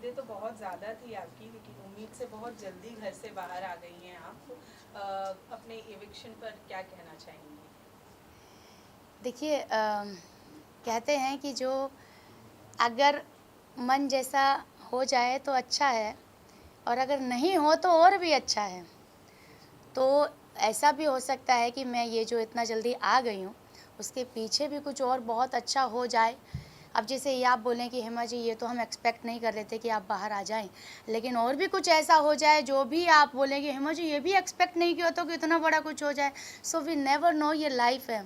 उम्मीदें तो बहुत ज़्यादा थी आपकी, लेकिन उम्मीद से बहुत जल्दी घर से बाहर आ गई हैं आप। अपने एविक्शन पर क्या कहना चाहेंगी? देखिए कहते हैं कि जो अगर मन जैसा हो जाए तो अच्छा है, और अगर नहीं हो तो और भी अच्छा है। तो ऐसा भी हो सकता है कि मैं ये जो इतना जल्दी आ गई हूँ, उसके पीछे भी कुछ और बहुत अच्छा हो जाए। अब जैसे ये आप बोलें कि हेमा जी, ये तो हम एक्सपेक्ट नहीं कर रहे थे कि आप बाहर आ जाएँ, लेकिन और भी कुछ ऐसा हो जाए जो भी आप बोलें कि हेमा जी ये भी एक्सपेक्ट नहीं किया था कि इतना बड़ा कुछ हो जाए। सो वी नेवर नो, ये लाइफ़ है।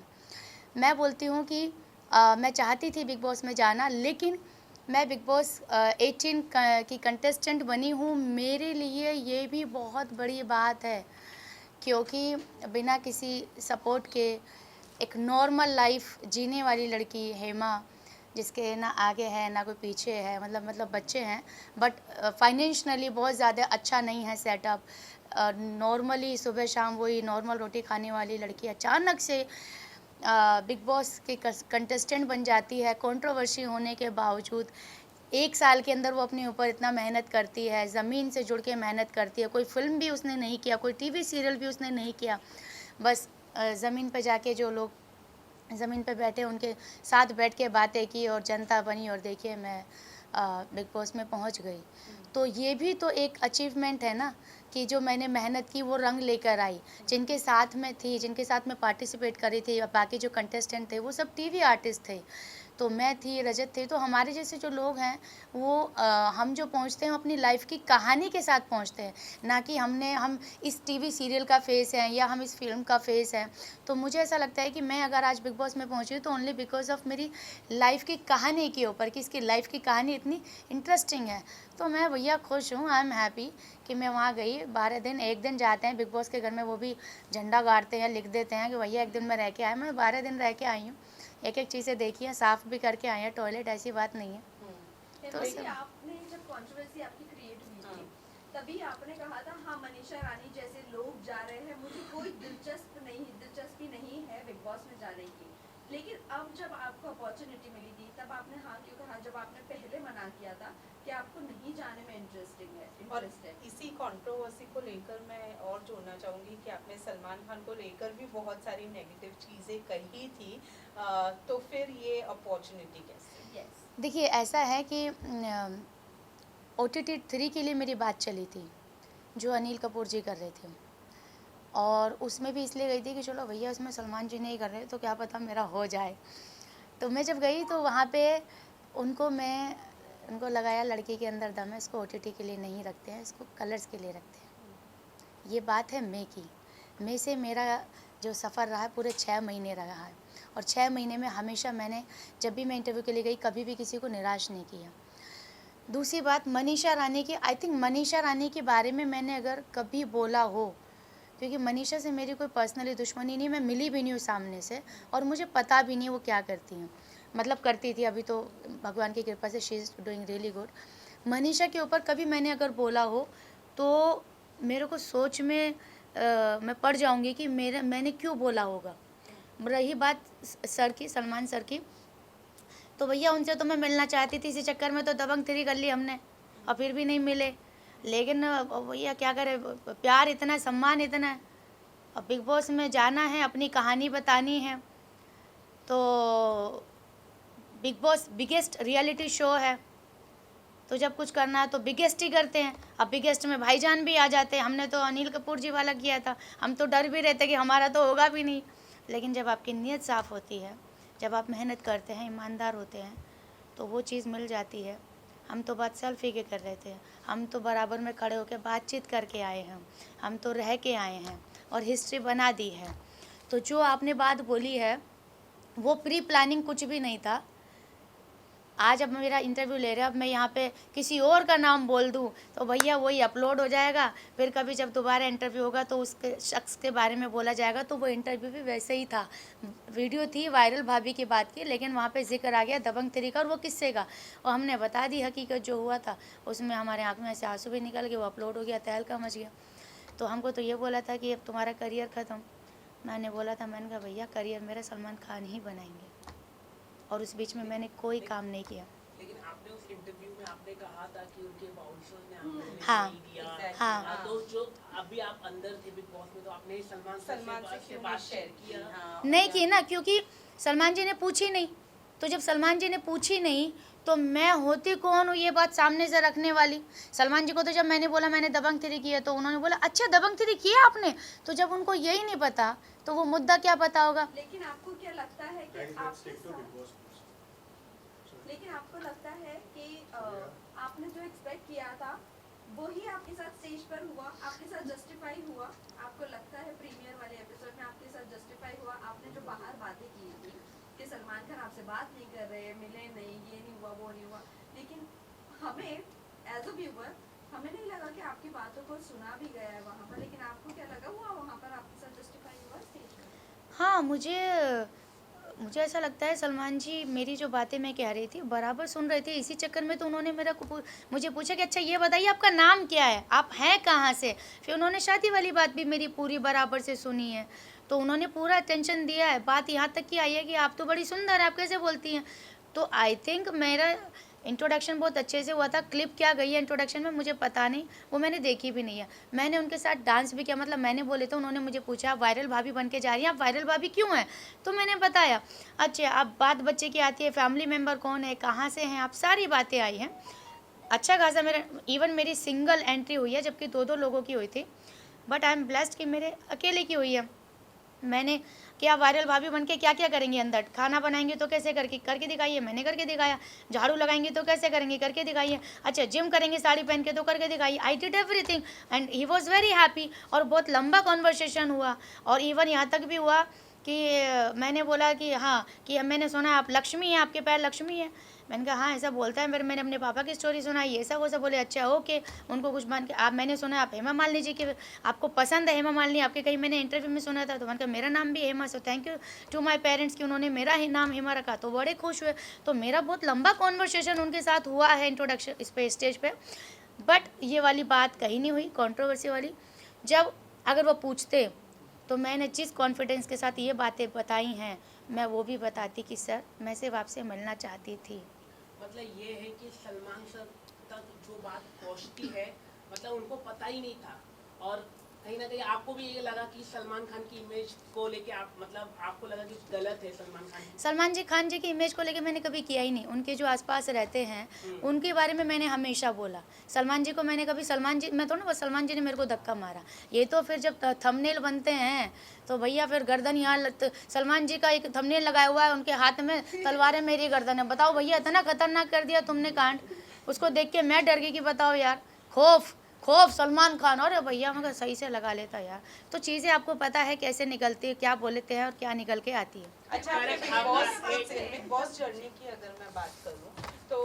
मैं बोलती हूँ कि मैं चाहती थी बिग बॉस में जाना, लेकिन मैं बिग बॉस 18 की कंटेस्टेंट बनी हूँ। मेरे लिए ये भी बहुत बड़ी बात है, क्योंकि बिना किसी सपोर्ट के एक नॉर्मल लाइफ जीने वाली लड़की हेमा, जिसके ना आगे है ना कोई पीछे है, मतलब बच्चे हैं, बट फाइनेंशियली बहुत ज़्यादा अच्छा नहीं है सेटअप। नॉर्मली सुबह शाम वही नॉर्मल रोटी खाने वाली लड़की अचानक से बिग बॉस के कंटेस्टेंट बन जाती है। कंट्रोवर्सी होने के बावजूद 1 साल के अंदर वो अपने ऊपर इतना मेहनत करती है, ज़मीन से जुड़ के मेहनत करती है। कोई फ़िल्म भी उसने नहीं किया, कोई टीवी सीरियल भी उसने नहीं किया। बस ज़मीन पे जाके जो लोग ज़मीन पे बैठे उनके साथ बैठ के बातें की और जनता बनी, और देखिए मैं बिग बॉस में पहुंच गई। तो ये भी तो एक अचीवमेंट है ना, कि जो मैंने मेहनत की वो रंग लेकर आई। जिनके साथ में थी, जिनके साथ में पार्टिसिपेट करी थी, बाकी जो कंटेस्टेंट थे वो सब टीवी आर्टिस्ट थे, तो मैं थी, रजत थे। तो हमारे जैसे जो लोग हैं वो हम जो पहुंचते हैं अपनी लाइफ की कहानी के साथ पहुंचते हैं, ना कि हम इस टीवी सीरियल का फेस हैं या हम इस फिल्म का फेस हैं। तो मुझे ऐसा लगता है कि मैं अगर आज बिग बॉस में पहुंची हूँ तो ओनली बिकॉज ऑफ मेरी लाइफ की कहानी के ऊपर, कि इसकी लाइफ की कहानी इतनी इंटरेस्टिंग है। तो मैं भैया खुश हूँ, आई एम हैप्पी कि मैं वहाँ गई। 12 दिन, एक दिन जाते हैं बिग बॉस के घर में, वो भी झंडा गाड़ते हैं, लिख देते हैं कि भैया एक दिन में रह के आए। मैं 12 दिन रह के आई हूँ, एक एक चीज़ें देखी हैं, साफ़ भी करके आए हैं टॉयलेट, ऐसी बात नहीं है। हेमा जी, आपने जब कंट्रोवर्सी आपकी क्रिएट हुई थी, तभी आपने कहा था हाँ मनीषा रानी जैसे लोग जा रहे हैं, मुझे कोई दिलचस्पी नहीं है बिग बॉस में जाने की। लेकिन अब जब आपको अपॉर्चुनिटी मिली थी तब आपने हाँ क्यों कहा, जब आपने पहले मना किया था कि आपको नहीं जाने में इंटरेस्ट है। इसी कंट्रोवर्सी को लेकर मैं और जोड़ना चाहूँगी कि आपने सलमान खान को लेकर भी बहुत सारी नेगेटिव चीज़ें कही थी। तो फिर ये अपॉर्चुनिटी कैसे? यस। देखिए ऐसा है कि OTT 3 के लिए मेरी बात चली थी, जो अनिल कपूर जी कर रहे थे, और उसमें भी इसलिए गई थी कि चलो भैया उसमें सलमान जी नहीं कर रहे तो क्या पता मेरा हो जाए। तो मैं जब गई तो वहाँ पे उनको लगाया लड़की के अंदर दम है, इसको OTT के लिए नहीं रखते हैं, इसको कलर्स के लिए रखते हैं। ये बात है मई की। मई से मेरा जो सफ़र रहा है पूरे 6 महीने रहा है, और 6 महीने में हमेशा मैंने, जब भी मैं इंटरव्यू के लिए गई, कभी भी किसी को निराश नहीं किया। दूसरी बात मनीषा रानी की, आई थिंक मनीषा रानी के बारे में मैंने अगर कभी बोला हो, क्योंकि मनीषा से मेरी कोई पर्सनली दुश्मनी नहीं, मैं मिली भी नहीं हूँ सामने से, और मुझे पता भी नहीं वो क्या करती हैं। मतलब करती थी, अभी तो भगवान की कृपा से she is doing really good. Manisha के ऊपर कभी मैंने अगर बोला हो तो मेरे को सोच में मैं पड़ जाऊंगी कि मैंने क्यों बोला होगा। रही बात सर की, सलमान सर की, तो भैया उनसे तो मैं मिलना चाहती थी, इसी चक्कर में तो दबंग 3 कर ली हमने, और फिर भी नहीं मिले। लेकिन भैया क्या करे, प्यार इतना, सम्मान इतना है। अब बिग बॉस में जाना है, अपनी कहानी बतानी है, तो big boss biggest reality show है, तो जब कुछ करना है तो बिगेस्ट ही करते हैं। अब बिगेस्ट में भाईजान भी आ जाते हैं। हमने तो अनिल कपूर जी वाला किया था, हम तो डर भी रहते कि हमारा तो होगा भी नहीं। लेकिन जब आपकी नीयत साफ़ होती है, जब आप मेहनत करते हैं, ईमानदार होते हैं, तो वो चीज़ मिल जाती है। हम तो बात सेल्फी के कर रहे थे, हम तो बराबर में खड़े होकर बातचीत करके आए हैं, हम तो रह के आए हैं और हिस्ट्री बना दी है। तो जो आपने बात बोली है वो प्री प्लानिंग कुछ भी नहीं था। आज अब मेरा इंटरव्यू ले रहे हैं, अब मैं यहाँ पे किसी और का नाम बोल दूँ तो भैया वही अपलोड हो जाएगा, फिर कभी जब दोबारा इंटरव्यू होगा तो उसके शख्स के बारे में बोला जाएगा। तो वो इंटरव्यू भी वैसे ही था, वीडियो थी वायरल भाभी की बात की, लेकिन वहाँ पे जिक्र आ गया दबंग 3 का और वो किस्से का, और हमने बता दी हकीकत जो हुआ था। उसमें हमारे आँख में ऐसे आंसू भी निकल गए, वो अपलोड हो गया, तहलका मच गया। तो हमको तो ये बोला था कि अब तुम्हारा करियर ख़त्म। मैंने बोला था, मैंने कहा भैया करियर मेरा सलमान खान ही बनाएंगे, और उस बीच में मैंने कोई काम नहीं किया। लेकिन आपने उस इंटरव्यू में आपने कहा था कि उनके बाउंसर ने आपको हाँ, नहीं दिया। exactly, हाँ। तो जो अभी आप अंदर थे बिग बॉस में, तो आपने सलमान सलमान से से क्यों बात नहीं शेयर किया? की? हाँ, नहीं की ना, क्योंकि सलमान जी ने पूछी नहीं। तो जब सलमान जी ने पूछी नहीं तो मैं होती कौन हूँ ये बात सामने से रखने वाली। सलमान जी को तो जब मैंने बोला मैंने दबंग 3 किया तो उन्होंने बोला अच्छा दबंग 3 किया आपने, तो जब उनको यही नहीं पता तो वो मुद्दा क्या पता होगा। लेकिन आपको क्या लगता है कि आपके साथ, लेकिन आपको लगता है कि आपने जो एक्सपेक्ट किया था वही आपके साथ स्टेज पर हुआ, आपके साथ जस्टिफाई हुआ? आपको लगता है प्रीमियर वाले एपिसोड में आपके साथ जस्टिफाई हुआ? आपने जो बाहर बातें की थी कि सलमान खान आपसे बात नहीं कर रहे, मिले नहीं, ये नहीं हुआ, वो नहीं हुआ, लेकिन हमें एज अ व्यूअर हमें नहीं लगा कि आपकी बातों को सुना भी गया है वहाँ पर, लेकिन आपको क्या लगा हुआ वहाँ पर आपके साथ जस्टिफाई हुआ स्टेज पर? हाँ, मुझे ऐसा लगता है सलमान जी मेरी जो बातें मैं कह रही थी बराबर सुन रहे थे। इसी चक्कर में तो उन्होंने मुझे पूछा कि अच्छा ये बताइए आपका नाम क्या है, आप हैं कहाँ से। फिर उन्होंने शादी वाली बात भी मेरी पूरी बराबर से सुनी है, तो उन्होंने पूरा अटेंशन दिया है। बात यहाँ तक की आई है कि आप तो बड़ी सुंदर है, आप कैसे बोलती हैं। तो आई थिंक मेरा इंट्रोडक्शन बहुत अच्छे से हुआ था। क्लिप क्या गई है इंट्रोडक्शन में मुझे पता नहीं, वो मैंने देखी भी नहीं है। मैंने उनके साथ डांस भी किया, मतलब मैंने बोले तो उन्होंने मुझे पूछा आप वायरल भाभी बन के जा रही हैं, आप वायरल भाभी क्यों हैं, तो मैंने बताया। अच्छा अब बात बच्चे की आती है, फैमिली मेम्बर कौन है, कहाँ से हैं आप, सारी बातें आई हैं। अच्छा खासा मेरा इवन मेरी सिंगल एंट्री हुई है जबकि 2-2 लोगों की हुई थी, बट आई एम ब्लेस्ड कि मेरे अकेले की हुई है। मैंने क्या वायरल भाभी बन के क्या क्या करेंगे, अंदर खाना बनाएंगे तो कैसे करके दिखाइए, मैंने करके दिखाया। झाड़ू लगाएंगे तो कैसे करेंगे, करके दिखाइए। अच्छा जिम करेंगे साड़ी पहन के तो करके दिखाइए। I did everything and he was very happy. और बहुत लंबा कॉन्वर्सेशन हुआ, और इवन यहाँ तक भी हुआ कि मैंने बोला कि हाँ कि मैंने सुना आप लक्ष्मी हैं, आपके पैर लक्ष्मी है। मैंने कहा हाँ ऐसा बोलता है। फिर मैंने अपने पापा की स्टोरी सुनाई, ये सब वो सब बोले अच्छा ओके, उनको कुछ मान के आप, मैंने सुना आप हेमा मालिनी जी के आपको पसंद है हेमा मालिनी, आपके कहीं मैंने इंटरव्यू में सुना था। तो मैंने कहा मेरा नाम भी Hema, so thank you to my parents कि उन्होंने मेरा ही नाम हेमा रखा, तो बड़े खुश हुए। तो मेरा बहुत लंबा कॉन्वर्सेशन उनके साथ हुआ है इंट्रोडक्शन इस पे स्टेज पे, बट ये वाली बात कहीं नहीं हुई कंट्रोवर्सी वाली। जब अगर वो पूछते तो मैंने जिस कॉन्फिडेंस के साथ ये बातें बताई हैं मैं वो भी बताती कि सर मैं सिर्फ आपसे मिलना चाहती थी। मतलब ये है कि सलमान सर तक जो बात पहुंचती है, मतलब उनको पता ही नहीं था, और कहीं ना कहीं आपको भी ये लगा कि सलमान खान की इमेज को लेके आप, मतलब आपको लगा कि गलत है सलमान खान जी की इमेज को लेके मैंने कभी किया ही नहीं। उनके जो आसपास रहते हैं उनके बारे में मैंने हमेशा बोला। सलमान जी को मैंने कभी मैं तो ना सलमान जी ने मेरे को धक्का मारा। ये तो फिर जब थंबनेल बनते हैं तो भैया फिर गर्दन यहाँ सलमान जी का एक थंबनेल लगाया हुआ है, उनके हाथ में तलवार है, मेरी गर्दन है। बताओ भैया इतना खतरनाक कर दिया तुमने कांड, उसको देख के मैं डर गई कि बताओ यार, खौफ सलमान खान, और भैया मगर सही से लगा लेता यार। तो चीज़ें आपको पता है कैसे निकलती है, क्या बोलते हैं और क्या निकल के आती है। अच्छा आपने बिग बॉस जर्नी की अगर मैं बात करूं तो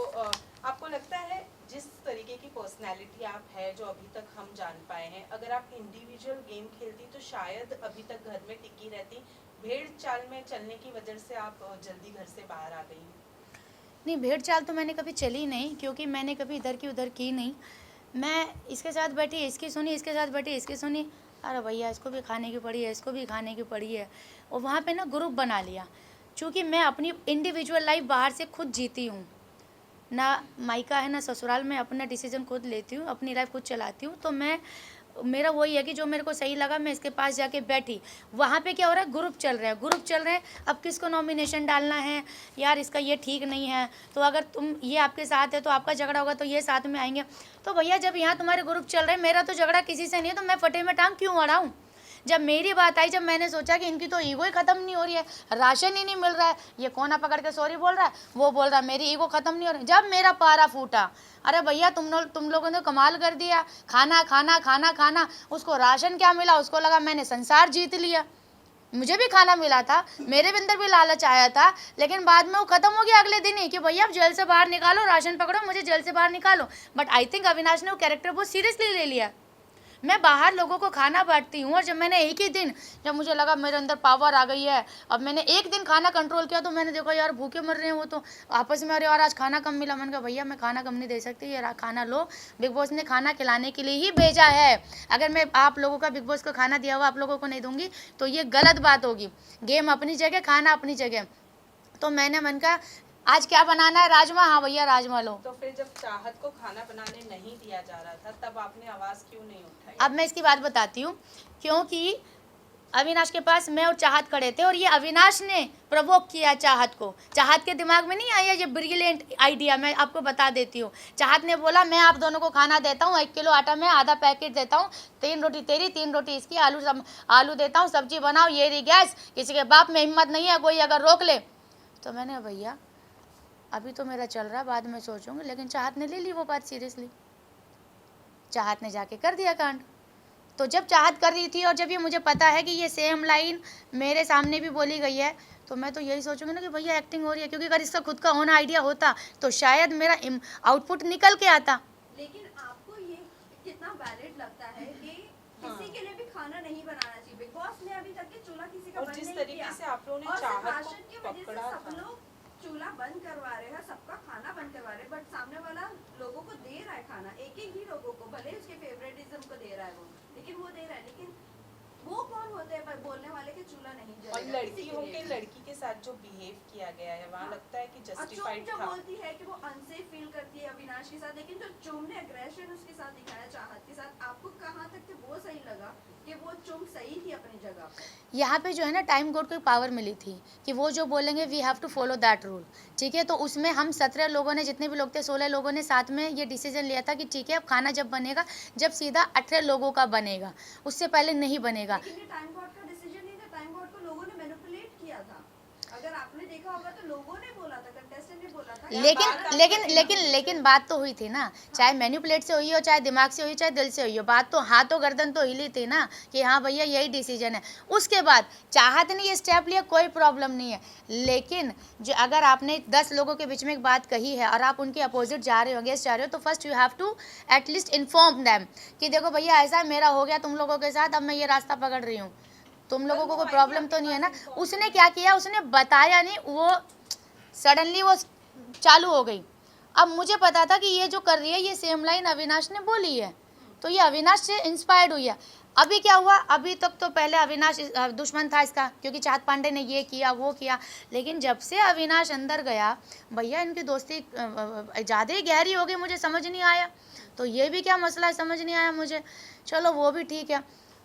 आपको लगता है जिस तरीके की पर्सनालिटी आप है जो अभी तक हम जान पाए हैं, अगर आप इंडिविजुअल गेम खेलती तो शायद अभी तक घर में टिकी रहती, भेड़ चाल में चलने की वजह से आप जल्दी घर से बाहर आ गई? नहीं, भेड़ चाल तो मैंने कभी चली नहीं, क्योंकि मैंने कभी इधर की उधर की नहीं। मैं इसके साथ बैठी इसकी सुनी, इसके साथ बैठी इसकी सुनी, अरे भैया इसको भी खाने की पड़ी है, इसको भी खाने की पड़ी है, और वहाँ पे ना ग्रुप बना लिया। चूँकि मैं अपनी इंडिविजुअल लाइफ बाहर से खुद जीती हूँ, ना मायका है ना ससुराल में, अपना डिसीजन खुद लेती हूँ, अपनी लाइफ खुद चलाती हूँ। तो मेरा वही है कि जो मेरे को सही लगा मैं इसके पास जाके बैठी। वहाँ पे क्या हो रहा है, ग्रुप चल रहे हैं, अब किसको नॉमिनेशन डालना है, यार इसका ये ठीक नहीं है, तो अगर तुम ये आपके साथ है तो आपका झगड़ा होगा तो ये साथ में आएंगे। तो भैया जब यहाँ तुम्हारे ग्रुप चल रहे हैं, मेरा तो झगड़ा किसी से नहीं है, तो मैं फटे में टांग क्यों अड़ाऊँ। जब मेरी बात आई, जब मैंने सोचा कि इनकी तो ईगो ही ख़त्म नहीं हो रही है, राशन ही नहीं मिल रहा है, ये कोना पकड़ के सॉरी बोल रहा है, वो बोल रहा है मेरी ईगो ख़त्म नहीं हो रही, जब मेरा पारा फूटा, अरे भैया तुम लोगों ने कमाल कर दिया, खाना खाना खाना खाना, उसको राशन क्या मिला, उसको लगा मैंने संसार जीत लिया। मुझे भी खाना मिला था, मेरे भी अंदर भी लालच आया था, लेकिन बाद में वो खत्म हो गया अगले दिन ही कि भैया अब जेल से बाहर निकालो, राशन पकड़ो, मुझे जेल से बाहर निकालो। बट आई थिंक अविनाश ने वो कैरेक्टर बहुत सीरियसली ले लिया। मैं बाहर लोगों को खाना बांटती हूँ, और जब मैंने एक ही दिन, जब मुझे लगा मेरे अंदर पावर आ गई है, अब मैंने एक दिन खाना कंट्रोल किया, तो मैंने देखा यार भूखे मर रहे हैं वो तो आपस में, अरे यार आज खाना कम मिला। मैंने कहा भैया मैं खाना कम नहीं दे सकती, ये खाना लो, बिग बॉस ने खाना खिलाने के लिए ही भेजा है। अगर मैं आप लोगों का बिग बॉस को खाना दिया हुआ आप लोगों को नहीं दूंगी तो ये गलत बात होगी। गेम अपनी जगह, खाना अपनी जगह। तो मैंने मन का आज क्या बनाना है, राजमा, हाँ भैया राजमा लो। तो फिर जब चाहत को खाना बनाने नहीं दिया जा रहा था तब आपने आवाज क्यों नहीं उठाई? अब मैं इसकी बात बताती हूँ, क्योंकि अविनाश के पास मैं और चाहत खड़े थे और ये अविनाश ने प्रवोक किया चाहत को। चाहत के दिमाग में नहीं आया ये ब्रिलियंट आइडिया, मैं आपको बता देती हूँ। चाहत ने बोला मैं आप दोनों को खाना देता हूँ, 1 किलो आटा में आधा पैकेट देता हूँ, 3 रोटी तेरी 3 रोटी इसकी, आलू देता हूँ, सब्जी बनाओ, ये रही गैस, किसी के बाप में हिम्मत नहीं है कोई अगर रोक ले। तो मैंने भैया अभी तो मेरा चल रहा है, बाद में सोचूंगी, लेकिन चाहत ने ले ली वो बात सीरियसली। चाहत ने जाके कर दिया कांड। तो जब चाहत कर रही थी और जब ये मुझे पता है कि ये सेम लाइन मेरे सामने भी बोली गई है, तो मैं तो यही सोचूंगी ना कि भैया एक्टिंग हो रही है, क्योंकि अगर इसका खुद का होना आइडिया होता तो शायद मेरा आउटपुट निकल के आता। लेकिन आपको ये कितना वैलिड लगता है कि किसी के लिए भी खाना नहीं बनाना चाहिए? बिग बॉस ने अभी तक के चूल्हा किसी का और बंद जिस नहीं तरीके किया से आप लोगों ने और चाहत को राशन की वजह से पकड़ा सब था। लोग चूल्हा बंद करवा रहे हैं, सबका खाना बंद करवा रहे हैं, बट सामने वाला लोगों को दे रहा है खाना, एक ही लोगों को, भले ही उसके फेवरेटिज्म को दे रहा है वो, लेकिन वो दे रहा है। लेकिन वो कौन होते हैं बोलने वाले कि चूल्हा नहीं और जलेगा? लड़की किसी के होके लिए। लड़की के साथ जो बिहेव किया गया है वहाँ लगता है कि और चुम जस्टिफाइड जो था। बोलती है कि वो अनसेफ फील करती है अविनाश के साथ, लेकिन जो चुम ने एग्रेशन उसके साथ दिखाया चाहत के साथ, आपको कहाँ तक कि वो सही लगा कि वो चुम सही थी अपनी जगह पर? यहाँ पे जो है ना टाइम गॉड को पावर मिली थी कि वो जो बोलेंगे we have to follow that rule, ठीक है। तो उसमें हम 17 लोगों ने, जितने भी लोग थे 16 लोगों ने साथ में ये डिसीजन लिया था कि ठीक है अब खाना जब बनेगा, जब सीधा 18 लोगों का बनेगा, उससे पहले नहीं बनेगा। लेकिन ये टाइम गॉड का डिसीजन नहीं था, टाइम गॉड को लोगों ने मैनिपुलेट किया था। अगर आपने देखा होगा तो लोगों ने बोला था, कंटेस्टेंट ने बोला था। लेकिन बात तो हुई थी ना, चाहे मैनिपुलेट से हुई हो, चाहे दिमाग से हुई, चाहे दिल से हुई हो, बात तो हाथों गर्दन तो हिली थी ना कि हाँ भैया यही डिसीजन है। उसके बाद चाहत ने ये स्टेप लिया, कोई प्रॉब्लम नहीं है, लेकिन जो अगर आपने 10 लोगों के बीच में एक बात कही है और आप उनके अपोजिट जा रहे हो, अगेंस्ट जा रहे हो, तो first you have to at least inform them कि देखो भैया ऐसा मेरा हो गया तुम लोगों के साथ, अब मैं ये रास्ता पकड़ रही हूँ, तुम लोगों को कोई प्रॉब्लम तो नहीं है ना। उसने क्या किया, उसने बताया नहीं, वो सडनली वो चालू हो गई। अब मुझे पता था कि ये जो कर रही है ये सेम लाइन अविनाश ने बोली है, तो ये अविनाश से इंस्पायर्ड हुई है। अभी क्या हुआ, अभी तक तो पहले अविनाश दुश्मन था इसका, क्योंकि चाहत पांडे ने ये किया वो किया, लेकिन जब से अविनाश अंदर गया भैया इनकी दोस्ती ज़्यादा ही गहरी हो गई, मुझे समझ नहीं आया। तो ये भी क्या मसला है, समझ नहीं आया मुझे, चलो वो भी ठीक है।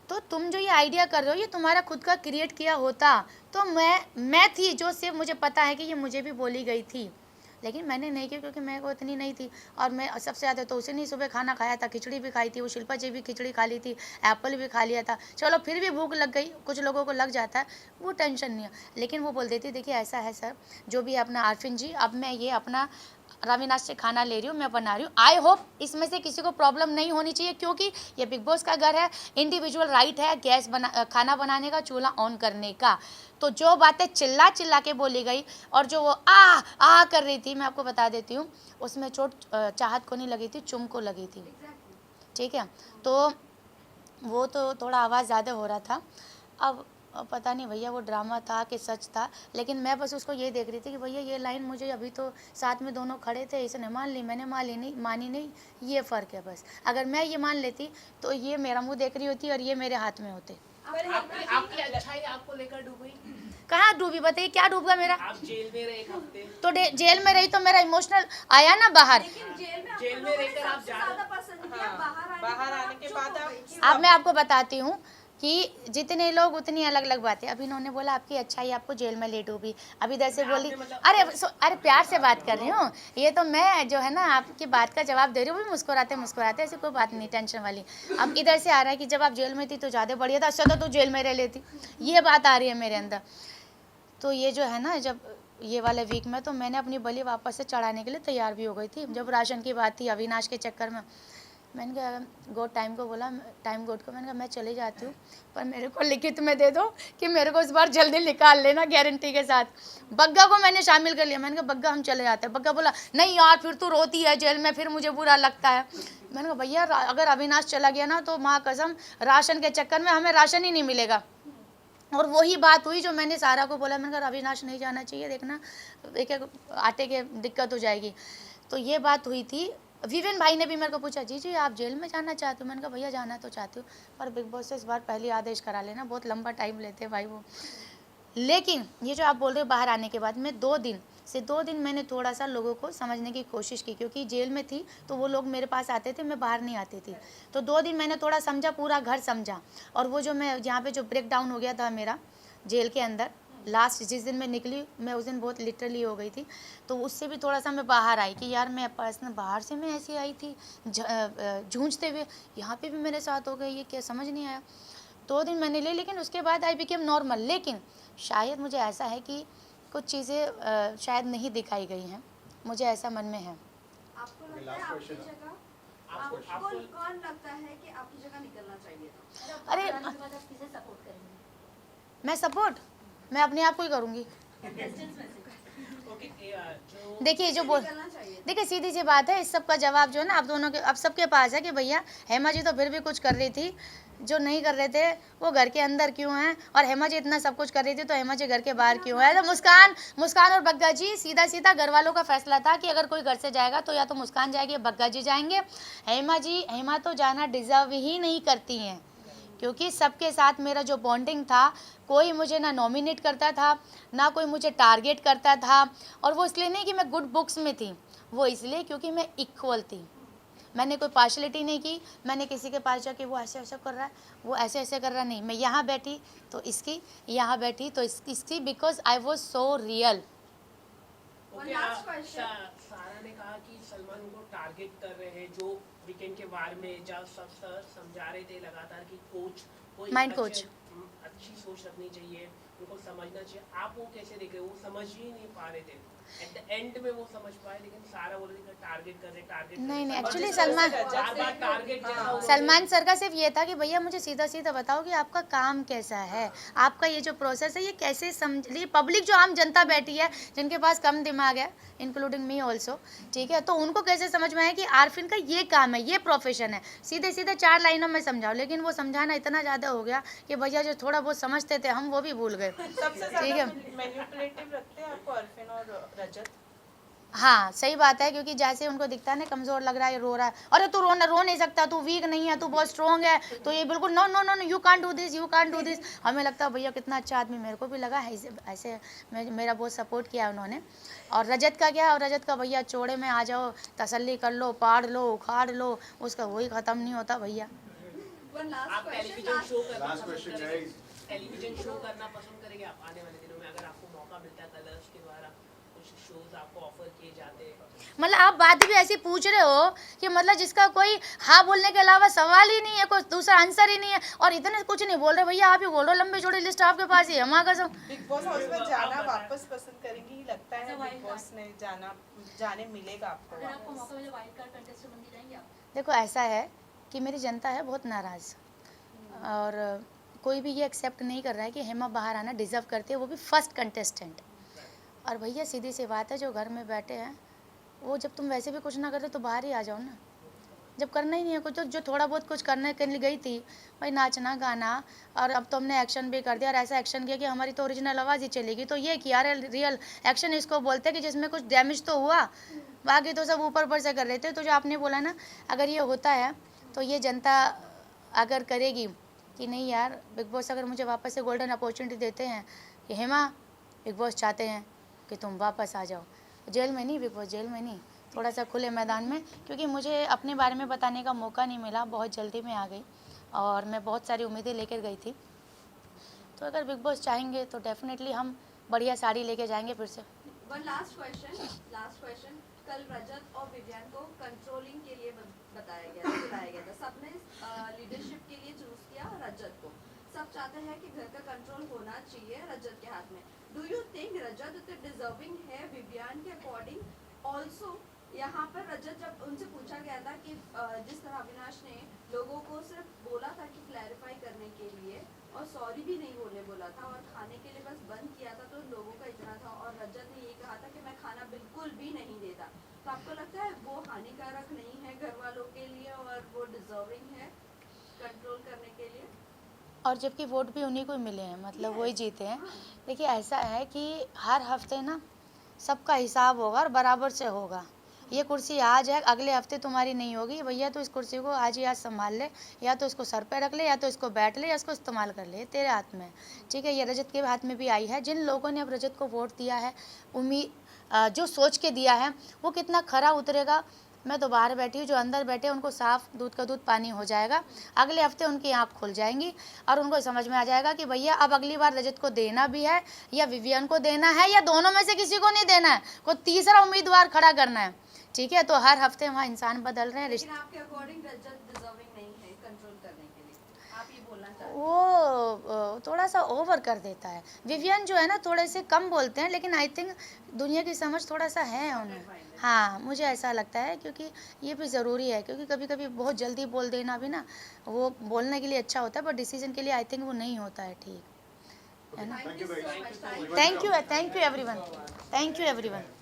तो तुम जो ये आइडिया कर रहे हो ये तुम्हारा खुद का क्रिएट किया होता तो मैं थी जो सिर्फ मुझे पता है कि ये मुझे भी बोली गई थी, लेकिन मैंने नहीं किया क्योंकि मेरे को इतनी नहीं थी। और मैं सबसे ज़्यादा तो उसे नहीं सुबह खाना खाया था, खिचड़ी भी खाई थी, वो शिल्पा जी भी खिचड़ी खा ली थी, एप्पल भी खा लिया था, चलो फिर भी भूख लग गई, कुछ लोगों को लग जाता है, वो टेंशन नहीं है। लेकिन वो बोल देती देखिए ऐसा है सर, जो भी अपना आरफिन जी, अब मैं ये अपना रविनाश से खाना ले रही हूँ, मैं बना रही हूँ, आई होप इसमें से किसी को प्रॉब्लम नहीं होनी चाहिए, क्योंकि ये बिग बॉस का घर है, इंडिविजुअल राइट है गैस खाना बनाने का, चूल्हा ऑन करने का। तो जो बातें चिल्ला चिल्ला के बोली गई और जो वो आ कर रही थी, मैं आपको बता देती हूँ उसमें चोट चाहत को नहीं लगी थी, चुम को लगी थी, ठीक है। तो वो तो थोड़ा आवाज़ ज़्यादा हो रहा था। अब पता नहीं भैया वो ड्रामा था कि सच था, लेकिन मैं बस उसको ये देख रही थी कि भैया ये लाइन मुझे, अभी तो साथ में दोनों खड़े थे, इसने मान ली, मैंने मानी नहीं, ये फ़र्क है बस। अगर मैं ये मान लेती तो ये मेरा मुंह देख रही होती और ये मेरे हाथ में होते। आपकी अच्छाई आपको लेकर डूब गई? कहाँ डूबी, बताइए क्या डूब गया मेरा? आप जेल में रहे 1 हफ्ते, तो जेल में रही तो मेरा इमोशनल आया ना बाहर। लेकिन जेल में रहकर आप ज्यादा पसंद किया, बाहर आने के बाद अब मैं आपको बताती हूँ कि जितने लोग उतनी अलग अलग बातें। अभी इन्होंने बोला आपकी अच्छाई आपको जेल में ले डूबी, अभी इधर से बोली अरे प्यार से बात कर रही हूँ, ये तो मैं जो है ना आपकी बात का जवाब दे रही हूँ, भी मुस्कुराते ऐसी कोई बात नहीं टेंशन वाली। अब इधर से आ रहा है कि जब आप जेल में थी तो ज़्यादा बढ़िया था, अच्छा तो तू जेल में रह लेती, ये बात आ रही है मेरे अंदर। तो ये जो है ना, जब ये वाले वीक में तो मैंने अपनी बलि वापस से चढ़ाने के लिए तैयार भी हो गई थी। जब राशन की बात थी अविनाश के चक्कर में, मैंने कहा गोड टाइम को बोला, टाइम गोड को मैंने कहा मैं चली जाती हूँ, पर मेरे को लिखित में दे दो कि मेरे को इस बार जल्दी निकाल लेना गारंटी के साथ। बग्गा को मैंने शामिल कर लिया, मैंने कहा बग्गा हम चले जाते हैं। बग्गा बोला नहीं यार फिर तू रोती है जेल में, फिर मुझे बुरा लगता है। मैंने कहा भैया अगर अविनाश चला गया ना तो माँ कसम राशन के चक्कर में हमें राशन ही नहीं मिलेगा। और वही बात हुई जो मैंने सारा को बोला, मैंने कहा अविनाश नहीं जाना चाहिए, देखना एक आटे के दिक्कत हो जाएगी। तो ये बात हुई थी। विवेन भाई ने भी मेरे को पूछा जी आप जेल में जाना चाहते हो? मैंने कहा भैया जाना तो चाहती हूँ, पर बिग बॉस से इस बार पहले आदेश करा लेना, बहुत लंबा टाइम लेते हैं भाई वो। लेकिन ये जो आप बोल रहे हो बाहर आने के बाद, मैं 2 दिन से 2 दिन मैंने थोड़ा सा लोगों को समझने की कोशिश की, क्योंकि जेल में थी तो वो लोग मेरे पास आते थे, मैं बाहर नहीं आती थी। तो 2 दिन मैंने थोड़ा समझा, पूरा घर समझा। और वो जो मैं यहाँ पे जो ब्रेक डाउन हो गया था मेरा जेल के अंदर, लास्ट जिस दिन मैं निकली, मैं उस दिन बहुत लिटरली हो गई थी। तो उससे भी थोड़ा सा मैं बाहर आई कि यार मैं पर्सनल बाहर से मैं ऐसी आई थी जूझते हुए, यहाँ पे भी मेरे साथ हो गई, ये क्या समझ नहीं आया। 2 दिन मैंने ले, लेकिन उसके बाद आई बिकेम नॉर्मल। लेकिन शायद मुझे ऐसा है कि कुछ चीज़ें शायद नहीं दिखाई गई हैं, मुझे ऐसा मन में है। आपको Okay, लगता है last आपकी question. जगह आपको आपको कौन लगता है कि आपकी जगह निकलना चाहिए था? अरे किसे सपोर्ट करेंगे? मैं सपोर्ट मैं अपने आप को ही करूँगी। कंटेस्टेंट्स में से ओके, जो देखिए जो बोल निकलना चाहिए था। देखिए सीधी सी बात है, इस सब का जवाब जो है ना आप दोनों के, अब सबके पास है कि भैया हेमा जी तो फिर भी कुछ कर रही थी, जो नहीं कर रहे थे वो घर के अंदर क्यों हैं, और हेमा जी इतना सब कुछ कर रही थी तो हेमा जी घर के बाहर क्यों है। तो मुस्कान और बग्गा जी, सीधा सीधा घर वालों का फैसला था कि अगर कोई घर से जाएगा तो या तो मुस्कान जाएगी या बग्गा जी जाएंगे। हेमा तो जाना डिजर्व ही नहीं करती हैं, क्योंकि सबके साथ मेरा जो बॉन्डिंग था, कोई मुझे ना नॉमिनेट करता था, ना कोई मुझे टारगेट करता था। और वो इसलिए नहीं कि मैं गुड बुक्स में थी, वो इसलिए क्योंकि मैं इक्वल थी। मैंने कोई पार्शलिटी नहीं की, मैंने किसी के पास जाके वो ऐसे ऐसे कर रहा है, वो ऐसे ऐसे कर रहा नहीं। मैं यहाँ बैठी तो इसकी, यहाँ बैठी तो इसकी, because I was so real. Okay, last question. सारा ने कहा कि सलमान उनको टारगेट कर रहे हैं, जो वीकेंड के बारे में जब सब सर समझा रहे थे लगातार कि कोच कोई Mind coach. अच्छी सोच रखनी चाहिए, उनको समझना चाहिए। आप वो कैसे देख रहे हो? वो समझ ही नहीं पा रहे थे, एट द एंड में वो समझ पाए, लेकिन सारा बोल रहे थे टारगेट कर रहे नहीं, और actually जिस तरह से सलमान- बार-बार टारगेट जैसा उन्होंने- सलमान सर का सिर्फ ये था कि भैया मुझे सीधा सीधा बताओ कि आपका काम कैसा है, आपका ये जो प्रोसेस है ये कैसे समझ ली। पब्लिक जो आम जनता बैठी है, जिनके पास कम दिमाग है, इंक्लूडिंग मी ऑल्सो, ठीक है, तो उनको कैसे समझ में आए कि आरफिन का ये काम है, ये प्रोफेशन है। सीधे सीधे 4 लाइनों में समझाओ, लेकिन वो समझाना इतना ज़्यादा हो गया कि भैया जो थोड़ा बहुत समझते थे हम वो भी भूल गए। सबसे ठीक है। ज्यादा मैनिपुलेटिव लगते हैं आपको अरफिन और रजत? हाँ सही बात है, क्योंकि जैसे उनको दिखता है ना कमज़ोर लग रहा है, रो रहा है, अरे तू रो नहीं सकता, तू वीक नहीं है, तू बहुत स्ट्रॉन्ग है, तो ये बिल्कुल no no no no, you can't do this, you can't do this. हमें लगता है भैया कितना अच्छा आदमी, मेरे को भी लगा है ऐसे मेरा बहुत सपोर्ट किया उन्होंने। और रजत का क्या, और रजत का भैया चौड़े में आ जाओ, तसल्ली कर लो, पाड़ लो, उखाड़ लो, उसका वही ख़त्म नहीं होता भैया। One last आप question, टेलीविजन शो करना Last पसंद question, करेंगे? guys. टेलीविजन शो करना पसंद करेंगे आप आने वाले दिनों में, अगर आपको मौका मिलता है कलर्स के द्वारा कुछ शोज आपको ऑफर किए जाते हैं? मतलब आप बात भी ऐसी पूछ रहे हो कि मतलब जिसका कोई हाँ बोलने के अलावा सवाल ही नहीं है, कोई दूसरा आंसर ही नहीं है, और इतने कुछ नहीं बोल रहे भैया, आप ही बोल रहे हो, लंबी चौड़ी लिस्ट आपके पास ही है। हमारा कसम बिग बॉस हाउस में आप जाना बताएं। वापस पसंद करेंगी? लगता है अच्छा, बिग बॉस में जाने मिलेगा आपको अगर आपको वापस? मौका मिले वाइल्ड कार्ड कंटेस्टेंट बन के जाएंगे आप? देखो ऐसा है कि मेरी जनता है बहुत नाराज़, और कोई भी ये एक्सेप्ट नहीं कर रहा है कि हेमा बाहर आना डिज़र्व करती है, वो भी फर्स्ट कंटेस्टेंट। और भैया सीधी सी बात है, जो घर में बैठे हैं वो, जब तुम वैसे भी कुछ ना करते तो बाहर ही आ जाओ ना। जब करना ही नहीं है कुछ, तो जो थोड़ा बहुत कुछ करने के लिए गई थी भाई, नाचना गाना, और अब तो हमने एक्शन भी कर दिया, और ऐसा एक्शन किया कि हमारी तो ओरिजिनल आवाज़ ही चलेगी। तो ये किया रियल एक्शन इसको बोलते हैं कि जिसमें कुछ डैमेज तो हुआ, बाकी तो सब ऊपर ऊपर से कर रहे थे। तो जो आपने बोला ना, अगर ये होता है तो ये जनता अगर करेगी कि नहीं यार, बिग बॉस अगर मुझे वापस से गोल्डन अपॉर्चुनिटी देते हैं कि हेमा बिग बॉस चाहते हैं कि तुम वापस आ जाओ, जेल में नहीं, बिग बॉस जेल में नहीं, थोड़ा सा खुले मैदान में, क्योंकि मुझे अपने बारे में बताने का मौका नहीं मिला, बहुत जल्दी में आ गई और मैं बहुत सारी उम्मीदें लेकर गई थी। तो अगर बिग बॉस चाहेंगे तो डेफिनेटली हम बढ़िया साड़ी लेके जाएंगे फिर से। One last question. कल रजत और विवियन को कंट्रोलिंग के लिए बुलाया गया था। सबने लीडरशिप के लिए चूज किया रजत को। सब चाहते हैं कि घर का कंट्रोल होना चाहिए रजत के हाथ में। डू यू थिंक रजत उतने डिजर्विंग है विवियन के अकॉर्डिंग? ऑल्सो यहाँ पर रजत, जब उनसे पूछा गया था कि जिस तरह अविनाश ने लोगों को सिर्फ बोला था कि क्लैरिफाई करने के लिए, और सॉरी भी नहीं बोलने बोला था, और खाने के लिए बस बंद किया था, तो लोगों का इतना था, और रजत ने ये कहा था कि मैं खाना बिल्कुल भी नहीं देता। तो आपको लगता है वो हानिकारक नहीं है घर वालों के लिए, और वो डिजर्विंग है कंट्रोल करने के लिए? और जबकि वोट भी उन्हीं को ही मिले हैं, मतलब वही जीते हैं। देखिए ऐसा है कि हर हफ्ते ना सबका हिसाब होगा और बराबर से होगा। ये कुर्सी आज है, अगले हफ्ते तुम्हारी नहीं होगी भैया, तो इस कुर्सी को आज ही आज संभाल ले, या तो इसको सर पे रख ले, या तो इसको बैठ ले, या इसको इस्तेमाल कर ले, तेरे हाथ में है। ठीक है, ये रजत के हाथ में भी आई है। जिन लोगों ने अब रजत को वोट दिया है, जो सोच के दिया है वो कितना खरा उतरेगा। मैं तो बाहर बैठी हूँ, जो अंदर बैठे उनको साफ दूध का दूध पानी हो जाएगा। अगले हफ्ते उनकी आँख खुल जाएंगी और उनको समझ में आ जाएगा कि भैया अब अगली बार रजत को देना भी है या विवियन को देना है या दोनों में से किसी को नहीं देना है, कोई तीसरा उम्मीदवार खड़ा करना है। ठीक है, तो हर हफ्ते वहाँ इंसान बदल रहे हैं। लेकिन आपके अकॉर्डिंग रजत डिजर्विंग नहीं है कंट्रोल करने के लिए, आप ये बोलना चाहते हैं? वो थोड़ा सा ओवर कर देता है। विवियन जो है ना थोड़े से कम बोलते हैं, लेकिन आई थिंक दुनिया की समझ थोड़ा सा है उन्हें। हाँ, मुझे ऐसा लगता है, क्योंकि ये भी ज़रूरी है, क्योंकि कभी कभी बहुत जल्दी बोल देना भी ना वो बोलने के लिए अच्छा होता है, पर डिसीजन के लिए आई थिंक वो नहीं होता है ठीक, है ना। Thank you so much. Thank you everyone, thank you everyone.